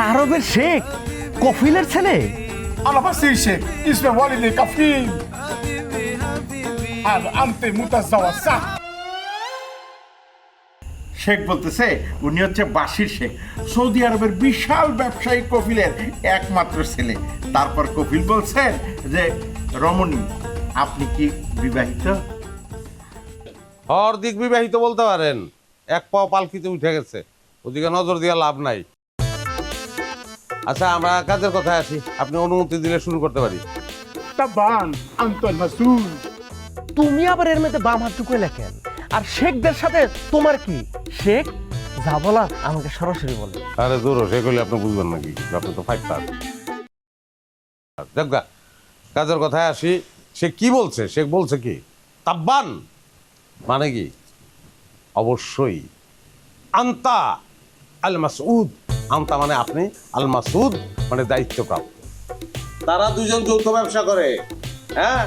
আরবের শেখ কফিলের ছেলে? انا بصير شيخ اسمه والدي كفيل هذا انت متزوج صح শেখ বলতেছে উনি হচ্ছে বাশির শেখ, সৌদি আরবের বিশাল ব্যবসায়ী কফিলের একমাত্র ছেলে। তারপর কফিল বলছেন যে রমণী আপনি কি বিবাহিত? অর্ধেক বিবাহিত বলতে পারেন, এক পাও পালকিতে উঠে গেছে, ওদিকে নজর দিয়ে লাভ নাই। আচ্ছা আমরা কাজের কথায় আসি, আপনি অনুমতি দিলে শুরু করতে পারি। طبعا انت المسؤول তুমি আবার এর মধ্যে বাম হাত ঢুকে লেখেন। আর শেখদের সাথে তোমার কি? শেখ যা বলার আমাকে সরাসরি বলে। আরে দূর, সে করলে আপনি বুঝবেন নাকি? আপনি তো ফাইভ পাস। দেবগা, কাজের কথায় আসি। সে কি বলছে? শেখ বলছে কি তাব্বান মানে কি? অবশ্যই আন্তা আল মাসউদ। আন্তা মানে আপনি, আল মাসউদ মানে দায়িত্বপ্রাপ্ত। তারা দুজন যৌথ ব্যবসা করে, হ্যাঁ।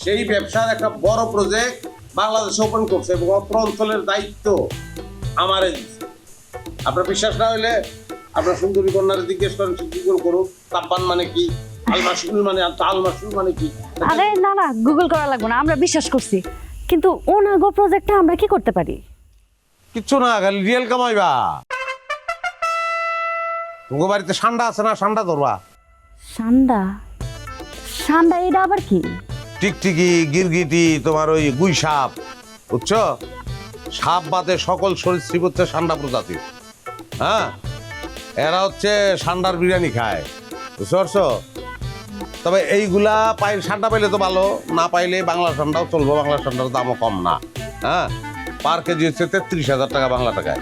সেই ব্যবসার একটা বড় প্রজেক্ট বাংলাদেশে ওপেন করছে এবং অত্র অঞ্চলের দায়িত্ব আমারে দিচ্ছে। আপনার বিশ্বাস না হইলে আপনার সুন্দরী কন্যারে জিজ্ঞেস করেন, সে কি করে করুক। তাব্বান মানে কি, আল মাসউল মানে, আল মাসউল মানে কি? আরে না না, গুগল করা লাগবে না, আমরা বিশ্বাস করছি। কিন্তু ওনাগো প্রজেক্টটা আমরা কি করতে পারি? কিচ্ছু না, খালি রিয়েল কামাইবা। তোমার বাড়িতে সান্ডা আছে না? সান্ডা ধরবা। সান্ডা? সান্ডা এটা আবার কি? টিকটিকি, গিরগিটি, তোমার ওই গুই সাপ, বুঝছো? সাপ বাদে সকল সরীসৃপ হচ্ছে সান্ডা প্রজাতির। হ্যাঁ, এরা হচ্ছে সান্ডার বিরিয়ানি খায়, বুঝতে পারছো? তবে এইগুলা সান্ডা পাইলে তো ভালো, না পাইলে বাংলা সান্ডাও চলবো। বাংলা সান্ডার দামও কম না। হ্যাঁ, পার কেজি হচ্ছে 33,000 টাকা বাংলা টাকায়।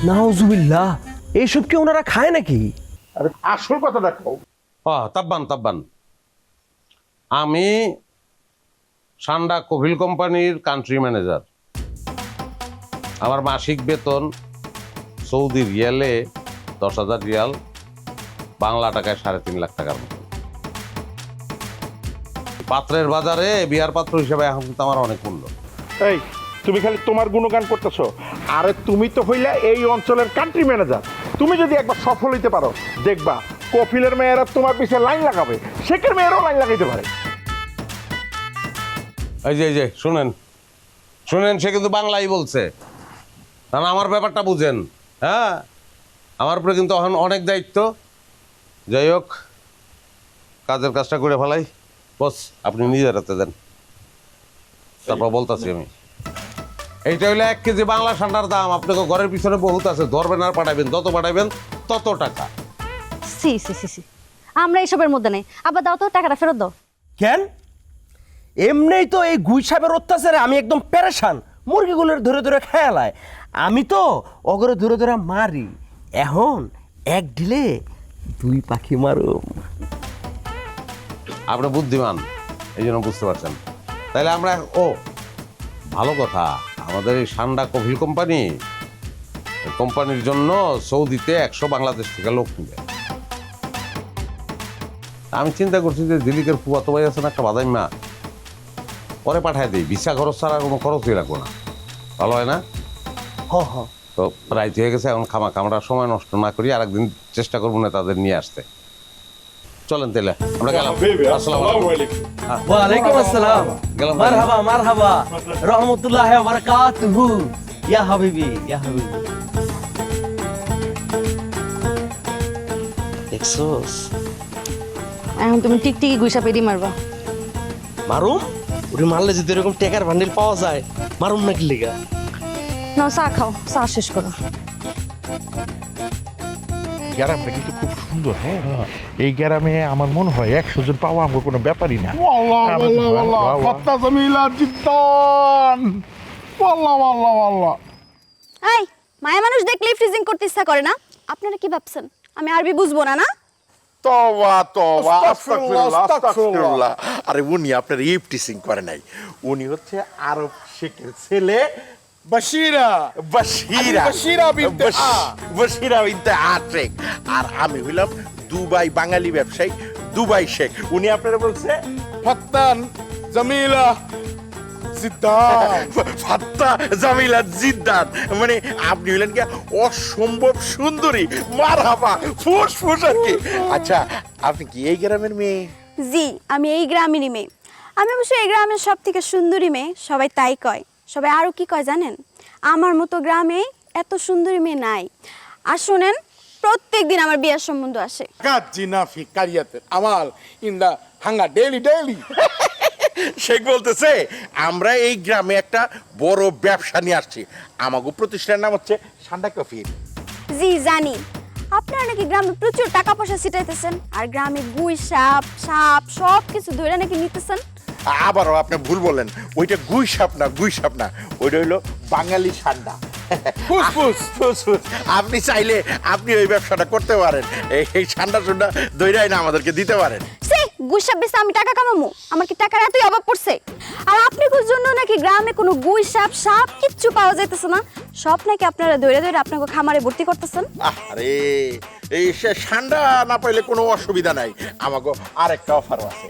নাউজুবিল্লাহ, এইসব কি ওনারা খায় নাকি? আরে আসল কথা দেখো। তাব্বান তাব্বান, আমি সান্ডা কফিল কোম্পানির কান্ট্রি ম্যানেজার। আমার মাসিক বেতন সৌদি রিয়ালে 10,000 রিয়াল, বাংলা টাকায় 3.5 লাখ টাকার মতো। পাত্রের বাজারে বিয়ার পাত্র হিসেবে এখন কিন্তু আমার অনেক মূল্য। এই তুমি খালি তোমার গুণগান করতেছো। আরে তুমি তো হইলা এই অঞ্চলের কান্ট্রি ম্যানেজার। তুমি যদি একবার সফল হইতে পারো, দেখবা কফিলের মেয়েরা তোমার পিছনে লাইন লাগাবে, শেখের মেয়েরাও লাইন লাগাইতে পারে। এই যে শুনেন শুনেন, সে কিন্তু বাংলাই বলছে, কারণ আমার ব্যাপারটা বুঝেন। হ্যাঁ, আমার উপরে কিন্তু এখন অনেক দায়িত্ব। যাই হোক, কাজের কাজটা করে ফেলাই। বস আপনি নিজের হাতে দেন, তারপর বলতেছি আমি। এইটা হইলে 1 কেজি বাংলা সান্ডার দাম। আপনাকে ঘরের পিছনে বহুত আছে, ধরবেন আর পাঠাবেন, যত পাঠাবেন তত টাকা। সি সি সি সি, আমরা এসবের মধ্যে নেই। আবার দাও তো, টাকাটা ফেরত দাও। কেন? এমনিই তো এই গুই সাপের অত্যাচারে আমি একদম পেরেশান। মুরগিগুলোর ধরে ধরে খেয়ালায়, আমি তো অগরে ধরে ধরে মারি। এখন এক ঢিলে 2 পাখি মারুম। আপনি বুদ্ধিমান, এই জন্য বুঝতে পারছেন। তাইলে আমরা ভালো কথা, আমাদের এই সান্ডা কফিল কোম্পানির জন্য সৌদিতে 100 বাংলাদেশ থেকে লোক নিবে। আমি চিন্তা করছি যে দিল্লিকের ফুয়াতো ভাই আছে না, একটা বাদাইমা, পরে পাঠায় দিই। ভিসা খরচ ছাড়া কোনো খরচই রাখবো না, ভালো হয় না? তো রাইত হয়ে গেছে, এখন আমরা সময় নষ্ট না করি, আরেকদিন চেষ্টা করবো না তাদের নিয়ে আসতে। চলেন তাহলে আমরা গেলাম। আসসালামু আলাইকুম। ওয়ালাইকুম আসসালাম। গেলাম। মারহাবা মারহাবা, রহমতুল্লাহি ওয়া বারাকাতুহু। ইয়া হাবিবি ইয়া হাবিবি। দেখছস? এখন তুমি টিকটিকি গুইসা পেরি মারবা। মারুম? ওরে মারলে যদি এরকম টেকার বান্ডিল পাওয়া যায়, মারুম নাকি লিগা? না, চা খাও, চা শেষ করো। গ্রামটা কিন্তু খুব সুন্দর। হ্যাঁ, এই গ্রামে আমার মনে হয় 100 জন পাওয়া আমার কোনো ব্যাপারই না। خطة جميلة جدا والله এই মায়া মানুষ দেখলেই ফ্রিজিং করতে ইচ্ছা করে না? আপনারা কি ভাবছেন আমি আরবি বুঝবো না? না توبة توبة আস্তাগফিরুল্লাহ, আস্তাগফিরুল্লাহ। আরে উনি আপনার ইফটিসিং করে নাই, উনি হচ্ছে আরব শেখের ছেলে বাশিরা বাশিরা বাশিরা বিনতে বাশিরা বিনতে আশেক। আর আমি হইলাম দুবাই বাঙালি ব্যবসায়ী দুবাই শেখ। উনি আপনারা বলছে ফাত্তান জামিলা জিদ্দান ফাত্তা জামিলা জিদ্দান মানে আপনি হইলেন কি অসম্ভব সুন্দরী মারহাবা ফুস ফুস আর কি আচ্ছা আপনি কি এই গ্রামের মেয়ে জি আমি এই গ্রামেরই মেয়ে আমি অবশ্য এই গ্রামের সব থেকে সুন্দরী মেয়ে সবাই তাই কয় সবাই আরও কি কয় জানেন আমার মতো গ্রামে এত সুন্দরী মেয়ে নাই আর শোনেন প্রত্যেক দিন আমার বিয়ের সম্বন্ধ আসে কাজিনা ফি কারিয়াতের আমাল ইন দা হাঙ্গা ডেইলি ডেইলি শেখ বলতেছে আমরা এই গ্রামে একটা বড় ব্যবসা নিয়ে আসছি আমাগো প্রতিষ্ঠানের নাম হচ্ছে ঠান্ডা কফি জি জানি আপনারা নাকি গ্রামে প্রচুর টাকা পয়সা ছিটাইতেছেন আর গ্রামে গুই সাপ সাপ সব কিছু ধরে নাকি নিতেছেন আবারও আপনি ভুল বললেন ওইটা গুই সাপ না ওইটা হইলো বাঙালি ঠান্ডা ফুসফুস ফুসফুস। আপনি চাইলে আপনি ওই ব্যবসাটা করতে পারেন এই ঠান্ডা ঠান্ডা দইরাই না আমাদেরকে দিতে পারেন সে গুই সাপ বেচে আমি টাকা কামামু আমার কি টাকার এতই অভাব পড়ছে আর আপনি জন্য নাকি গ্রামে কোনো গুই সাপ সাপ কিচ্ছু পাওয়া যাইতেছে না সব নাকি আপনারা দৌড়ে দৌড়ে আপনাকে খামারে ভর্তি করতেছেন আরে এই ঠান্ডা না পাইলে কোনো অসুবিধা নাই আমাকে আরেকটা অফারও আছে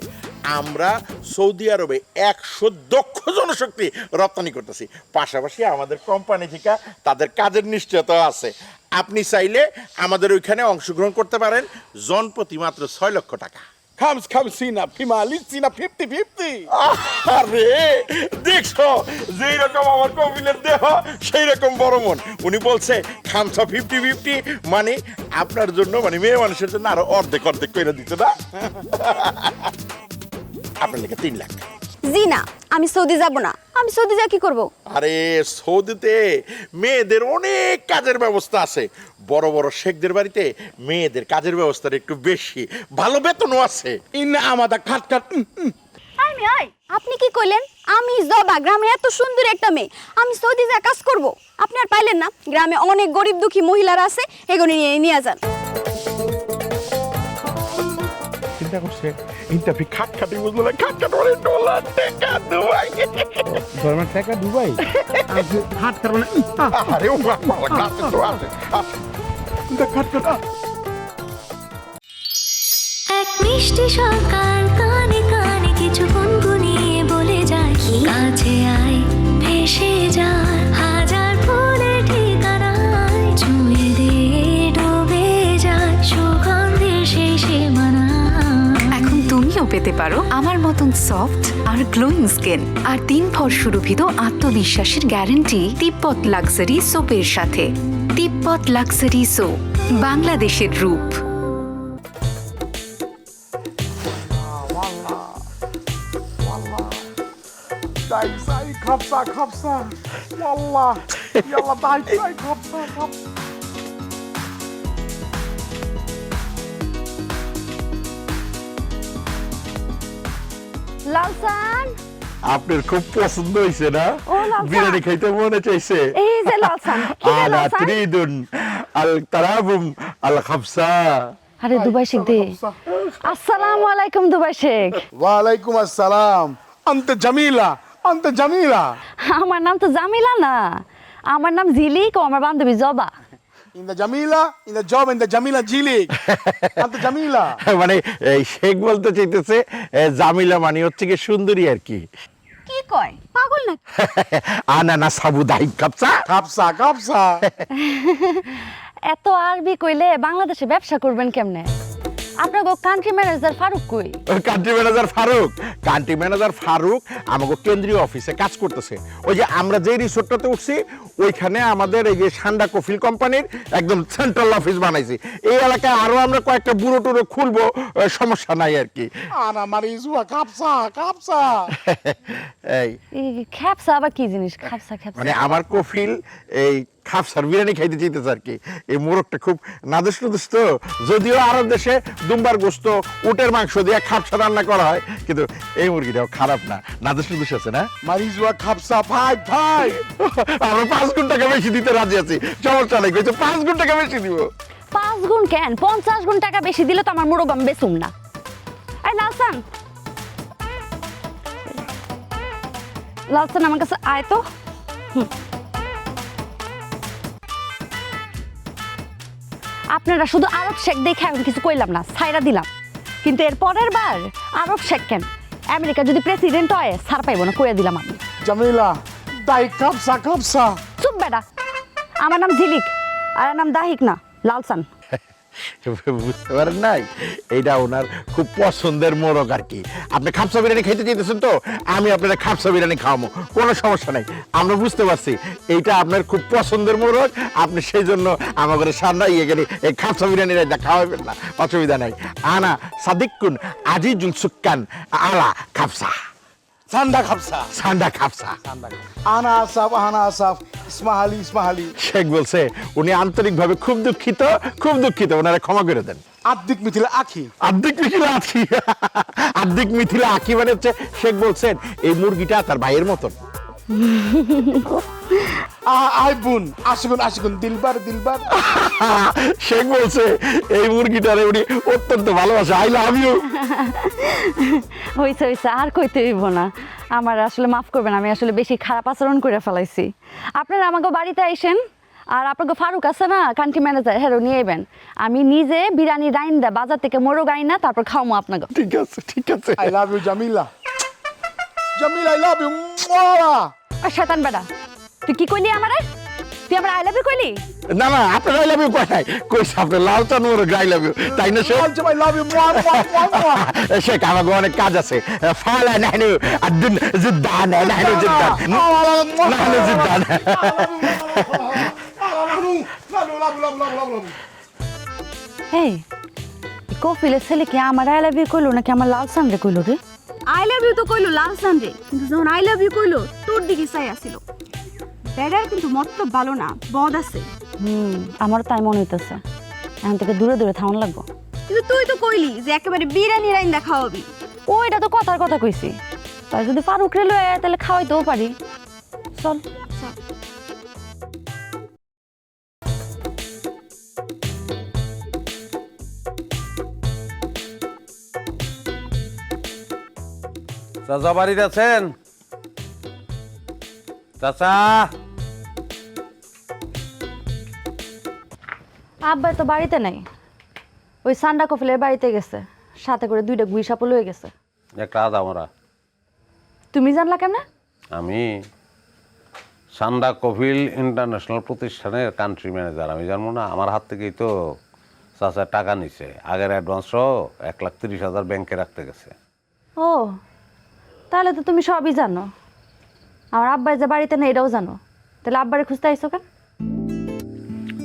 আমরা সৌদি আরবে 100 দক্ষ জনশক্তি রপ্তানি করতেছি পাশাপাশি আমাদের কোম্পানি থেকে তাদের কাজের নিশ্চয়তা আছে আপনি চাইলে আমাদের ওইখানে অংশগ্রহণ করতে পারেন জনপ্রতি মাত্র 6 লক্ষ টাকা খামসিনা ফিমালিসিনা 50-50 আরে দেখছো যেই রকম আমার কপিলের দেহ সেই রকম বড় মন উনি বলছে খামসা 50-50 মানে আপনার জন্য মানে মেয়ে মানুষের জন্য আরো অর্ধেক করে দিতে না আপনার লেগে 3 লাখ জি না আমি সৌদি যাব না আমি সৌদি যা কি করব আরে সৌদিতে মেয়েদের অনেক কাজের ব্যবস্থা আছে বড় বড় শেখদের বাড়িতে মেয়েদের কাজের ব্যবস্থাটা একটু বেশি ভালো বেতনও আছে ইন আমাদা খাট খাট আপনি কি কইলেন আমি জবা গ্রামে এত সুন্দর একটা মেয়ে আমি সৌদি যা কাজ করব আপনি আর পাইলেন না গ্রামে অনেক গরিব দুঃখী মহিলারা আছে এগুলো নিয়ে যান চিন্তা করছে ইন্টারভিউ খাটখাটি বুঝলো না খাটখাট করে ডলার টাকা দুবাই ধর্মের টাকা দুবাই হাত কারণে আরে ও বাবা কাছে তো আছে খাটখাট এক মিষ্টি সকাল কানে কানে কিছু গুনগুনিয়ে বলে যায় কাছে আয় ভেসে যায় হাজার ফুলের ঠিকানায় ছুঁয়ে দে ডুবে যায় সুগন্ধের সেই সীমানা এখন তুমিও পেতে পারো আমার মতন সফট আর গ্লোয়িং স্কিন আর 3 ভর সুরভিত আত্মবিশ্বাসের গ্যারান্টি তিব্বত লাক্সারি সোপের সাথে তিব্বত লাক্সারি সোপ বাংলাদেশের রূপ দাই খাপসা ওয়াল্লাহ ইয়াল্লাহ দাই খাপসা লালসান আপনার খুব পছন্দ হয়েছে না ও, লালসা। বিরিয়ানি খাইতে মনে চাইছে এই যে লালসান কি রে লালসান আনাত্রিদুন আল তারাবুম আল খাবসা আরে দুবাই শেখ দে আসসালামু আলাইকুম দুবাই শেখ ওয়ালাইকুম আসসালাম আনতে জামিলা আমার নাম তো জামিলা না আমার নাম ঝিলিক ও আমার বান্ধবী Joba in the Jamila in the জব ইন দা জামিলা জিলিক আনতে জামিলা মানে এই শেখ বলতে চাইতেছে জামিলা মানে হচ্ছে কি সুন্দরী আর কি কি কয় পাগল না আনানা সাবু দাই খাবসা খাপসা এত আরবি কইলে বাংলাদেশে ব্যবসা করবেন কেমনে আপনার কান্ট্রি ম্যানেজার ফারুক কই কান্ট্রি ম্যানেজার ফারুক আমাকে কেন্দ্রীয় অফিসে কাজ করতেছে ওই যে আমরা যে রিসোর্টটাতে উঠছি ওইখানে আমাদের এই যে ঠান্ডা কফিল কোম্পানির একদম সেন্ট্রাল অফিস বানাইছি এই এলাকায় আরো আমরা কয়েকটা বুড়ো টুড়ো খুলবো সমস্যা নাই আর কি আনা মারিজুয়া খাপসা এই খ্যাপসা আবার কি জিনিস খ্যাপসা মানে আমার কফিল এই খাপসার বিরিয়ানি খাইতে চাইতেছে আর কি এই মোরগটা খুব নাদুস নুদুস তো যদিও আরব দেশে দুম্বার গোস্ত উটের মাংস দিয়ে খাপসা রান্না করা হয় কিন্তু এই মুরগিটাও খারাপ না নাদুস নুদুস আছে না মারিজুয়া খাপসা ভাই আমরা 5 গুণ টাকা বেশি দিতে রাজি আছি সমস্যা নাই কইছে 5 গুণ টাকা বেশি দিব 5 গুণ কেন 50 গুণ টাকা বেশি দিলে তো আমার মুরগ আমি বেচুম না এই লালসান আমার কাছে আয় তো আপনারা শুধু আরব শেখ দেখে আমি কিছু কইলাম না ছাইরা দিলাম কিন্তু এর পরের বার আরব শেখ কেন আমেরিকা যদি প্রেসিডেন্ট হয় ছাড় পাইব না কইয়া দিলাম আমি জামিলা তাই কাপসা কাপসা চুপ বেটা, আমার নাম ঝিলিক আর এর নাম দাহিক না, লালসান। বুঝতে পারেন নাই, এইটা ওনার খুব পছন্দের মোরগ আর কি। আপনি খাপসা বিরিয়ানি খেতে চাইতেছেন তো, আমি আপনার খাপসা বিরিয়ানি খাওয়াবো, কোনো সমস্যা নাই। আমরা বুঝতে পারছি এইটা আপনার খুব পছন্দের মোরগ, আপনি সেই জন্য আমাদের সামনে ইয়ে গেলে এই খাপসা বিরিয়ানি রাইটা খাওয়াবেন না, অসুবিধা নাই। আনা সাদিকুন আজিজুল সুক্কান আলা খাপসা, সান্ডা খাপসা সান্ডা খাপসা। আনা আসাফ ইসমাহালি শেখ বলছে উনি আন্তরিকভাবে খুব দুঃখিত, খুব দুঃখিত, ওনারা ক্ষমা করে দেন। আদ্দিক মিথিলা আখি আর্ধেক মিথিলা আখি, আর্ধেক মিথিলা আখি মানে হচ্ছে শেখ বলছেন এই মুরগিটা তার ভাইয়ের মতন। আই বোন আশিকুন দিলবার শেখ বলছে এই মুরগিটারে উনি অত্যন্ত ভালোবাসে, আই লাভ ইউ। হইছে আর কইতে হইব না, আমার আসলে মাফ করবেন, আমি আসলে বেশি খারাপ আচরণ করে ফেলাইছি। আপনারা আমাকে বাড়িতে আইসেন, আর আপনাকে ফারুক আছে না কান্ট্রি ম্যানেজার, হেরো নিয়ে এবেন। আমি নিজে বিরিয়ানি রাইন দা বাজার থেকে মোরগ আইন না, তারপর খাওয়াবো আপনাকে। ঠিক আছে ঠিক আছে। I love you Jamila I love you. আর শয়তান বেটা, তুই কি কইলি আমারে? তুই আমার আই লাভ ইউ কইলি? না না, আপনার আই লাভ ইউ কয় নাই, কইছে আপনার লালচান মোরগ আই লাভ ইউ, তাই না Sheikh? I love you Sheikh আমাকে অনেক কাজ আছে। ফালা নাহনু আদুন জিদ্দান, নাহনু জিদ্দান, নাহনু জিদ্দান। এই কফিলের ছেলে কি আমার আই লাভ ইউ কইলো নাকি আমার লালসান রে কইলো রে? আই লাভ ইউ তো কইলো লালসান রে, কিন্তু যখন আই লাভ ইউ কইলো তোর দিকে চাই আসিল। বেড়ার কিন্তু মতলব ভালো না, বদ আছে। আমারও তাই মনে হইতেছে, এখন থেকে দূরে দূরে থাউন লাগবো। কিন্তু তুই তো কইলি যে একেবারে বিরিয়ানি রাইন্দা খাওয়াবি। ওইটা তো কথার কথা কইছি, তাই যদি ফারুক রে লয়ে আয় তাহলে খাওয়াইতেও পারি। চল। চাচা বাড়িতে আছেন? চাচা, আব্বা তো বাড়িতে নাই, ওই সান্ডা কফিলের বাড়িতে গেছে, সাথে করে 2টা গুই সাপও লয়ে গেছে। একটা আদা আমরা। তুমি জানলা কেমনে? আমি সান্ডা কফিল ইন্টারন্যাশনাল প্রতিষ্ঠানের কান্ট্রি ম্যানেজার, আমি জানবো না? আমার হাত থেকেই তো চাচা টাকা নিছে, আগের অ্যাডভান্স সহ 1,30,000 ব্যাংকে রাখতে গেছে। ও, তাহলে তো তুমি সবই জানো। আমার আব্বাই যে বাড়িতে নেই এটাও জানো, তাহলে আব্বারে খুঁজতে আইসো কেন?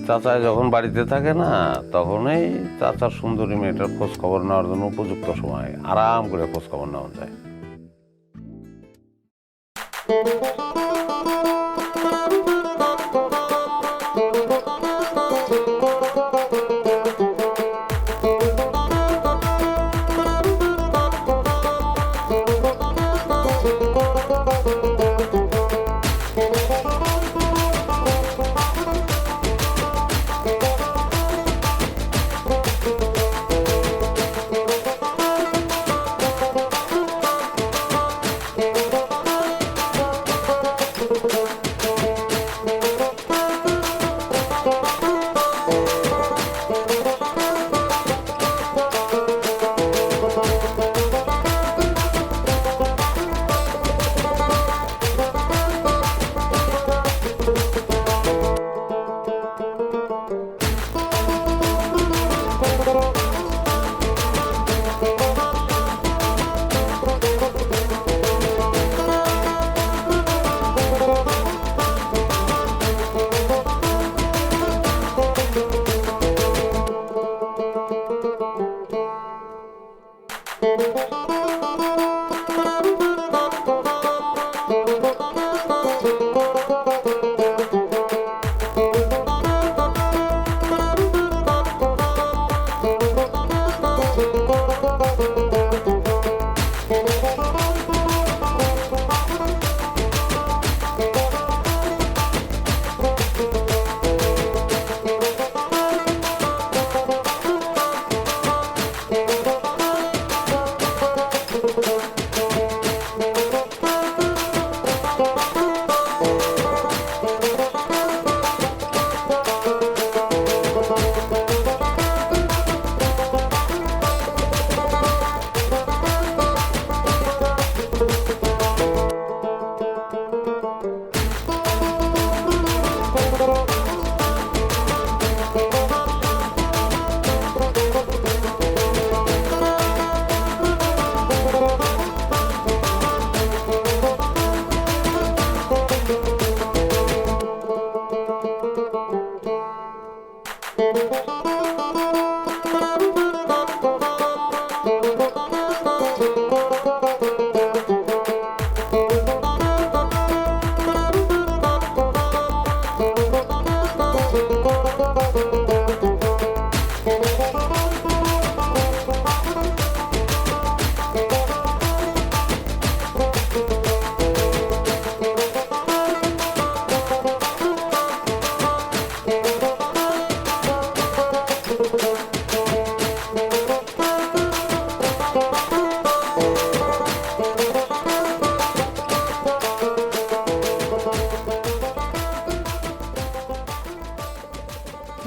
চাচা যখন বাড়িতে থাকে না, তখনই চাচার সুন্দরী মেয়েটার খোঁজ খবর নেওয়ার জন্য উপযুক্ত সময় আরাম করে খোঁজ খবর নেওয়া যায়।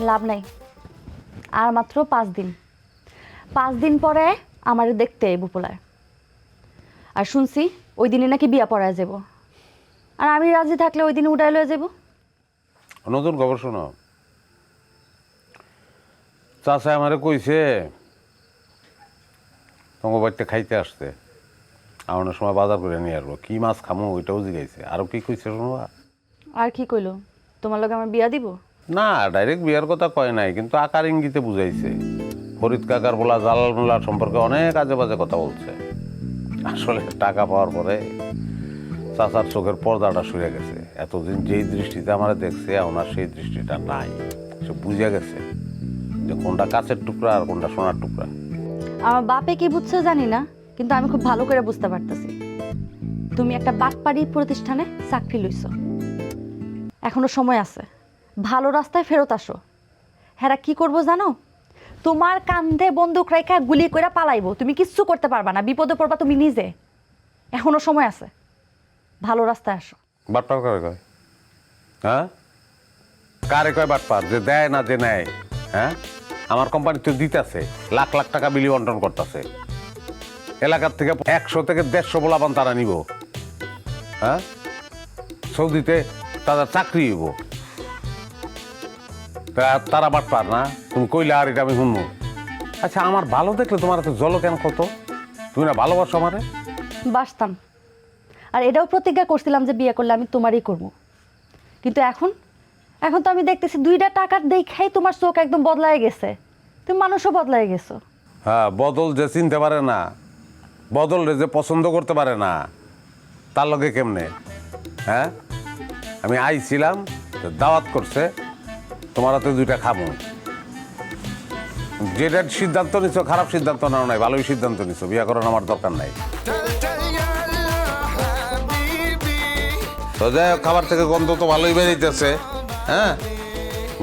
লাভ নাই, আর মাত্র 5 দিন। 5 দিন পরে আমার দেখতে এই বুপলায়। আর শুনছি ওই দিনে নাকি বিয়া পড়ায় যাব, আর আমি রাজি থাকলে ওই দিনে উড়াই লয়ে যাব। নতুন খবর শোনো, চাচা আমারে কইছে তোমার বাড়িতে খাইতে আসতে, আমার সময় বাজার করে নিয়ে আসবো, কি মাছ খামো ওইটাও জিগাইছে। আরো কি কইছে শোনোবা? আর কি কইলো, তোমার লগে আমার বিয়া দিব? না, ডাইরেক্ট বিয়ার কথা কয় নাই, কিন্তু আকার ইঙ্গিতে বুঝাইছে। ফরিদ কাকার বলা জালাল মোল্লার সম্পর্কে অনেক আজে বাজে কথা বলছে। আসলে টাকা পাওয়ার পরে চাচার চোখের পর্দাটা সরে গেছে। এতদিন যেই দৃষ্টিতে আমরা দেখছে ওনার সেই দৃষ্টিটা নাই। সে বুঝে গেছে যে কোনটা কাচের টুকরা আর কোনটা সোনার টুকরা। আমার বাপে কি বুঝছে জানি না, কিন্তু আমি খুব ভালো করে বুঝতে পারতেছি। তুমি একটা বাটপাড়ি প্রতিষ্ঠানে চাকরি লইছো, এখনো সময় আছে, ভালো রাস্তায় ফেরত আসো। হ্যাঁ, কি করবো জানো? তোমার কান্ধে বন্দুক রেখা গুলি করে পালাইবো, তুমি কিচ্ছু করতে পারবা না, বিপদে পড়বা তুমি নিজে। এখনো সময় আছে, ভালো রাস্তায় আসো। বাটপার কারে কয়? হ্যাঁ, কারে কয় বাটপার? যে দেয় না যে নেয়। হ্যাঁ, আমার কোম্পানি তো দিতেছে, লাখ লাখ টাকা বিলি বন্টন করতেছে। এলাকার থেকে 100 থেকে 150 বলাবান তারা নিব। হ্যাঁ, সৌদিতে তাদের চাকরি হইব, তারা বাটপার না? তুমি কইলে আর এটা আমি শুনবো। আচ্ছা, আমার ভালো দেখলে তোমার এত জল কেন কত? তুমি না ভালোবাসো আমারে? বাসতাম, আর এটাও প্রতিজ্ঞা করছিলাম যে বিয়ে করলে আমি তোমারই করব। কিন্তু এখন তো আমি দেখতেছি 2টা টাকার দেখাই তোমার চোখ একদম বদলায় গেছে, তুমি মানুষও বদলায় গেছো। হ্যাঁ, বদল যে চিনতে পারে না, বদল যে পছন্দ করতে পারে না, তার লগে কেমনে? হ্যাঁ, আমি আইছিলাম, দাওয়াত করছে, তোমার হাতে 2টা খামো। যেটা সিদ্ধান্ত নিছো খারাপ সিদ্ধান্ত নাও নাই, ভালোই সিদ্ধান্ত নিছো। বিয়ে করার আমার দরকার নাই। তো যাই হোক, খাবার থেকে গন্ধ তো ভালোই বেরিয়েছে। হ্যাঁ,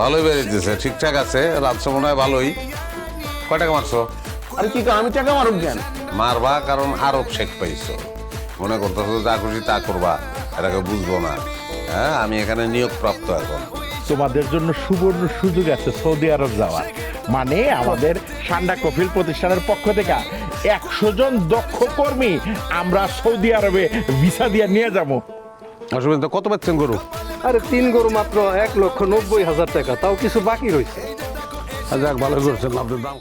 ভালোই বেরিয়েছে, ঠিকঠাক আছে। রাতটা মনে হয় ভালোই। কয় টাকা মারছো? আরে কি আমি টাকা মারুক কেন? মারবা কারণ আরব শেখ পাইছো, মনে করতেছো যা খুশি তা করবা, এটাকে বুঝবো না। হ্যাঁ, আমি এখানে নিয়োগপ্রাপ্ত এখন। তোমাদের জন্য সুবর্ণ সুযোগ আছে সৌদি আরব যাওয়ার। মানে আমাদের সান্ডা কফিল প্রতিষ্ঠানের পক্ষ থেকে 100 জন দক্ষ কর্মী আমরা সৌদি আরবে ভিসা দিয়ে নিয়ে যাবো। অসুবিধা? কত পাচ্ছেন গরু? আরে 3 গরু মাত্র 1,90,000 টাকা, তাও কিছু বাকি রয়েছে। যাক, ভালো করছেন, আপনার দাম